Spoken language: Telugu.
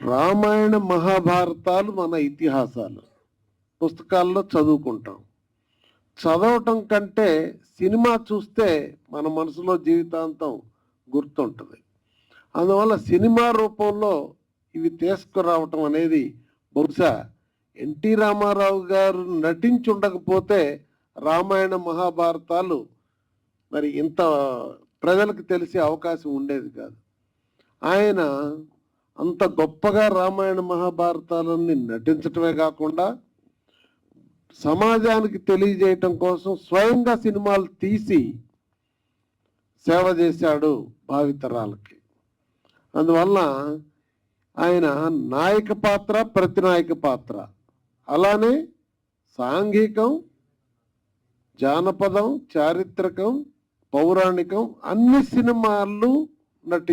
రామాయణ మహాభారతాలు మన ఇతిహాసాలు పుస్తకాల్లో చదువుకుంటాం. చదవటం కంటే సినిమా చూస్తే మన మనసులో జీవితాంతం గుర్తుంటుంది. అందువల్ల సినిమా రూపంలో ఇవి తీసుకురావటం అనేది బహుశా ఎన్టీ రామారావు గారు నటించి ఉండకపోతే రామాయణ మహాభారతాలు మరి ఇంత ప్రజలకు తెలిసే అవకాశం ఉండేది కాదు. ఆయన అంత గొప్పగా రామాయణ మహాభారతాలన్నీ నటించటమే కాకుండా సమాజానికి తెలియజేయటం కోసం స్వయంగా సినిమాలు తీసి సేవ చేశాడు భావితరాలకి. అందువల్ల ఆయన నాయక పాత్ర, ప్రతినాయక పాత్ర, అలానే సాంఘికం, జానపదం, చారిత్రకం, పౌరాణికం అన్ని సినిమాలు నటి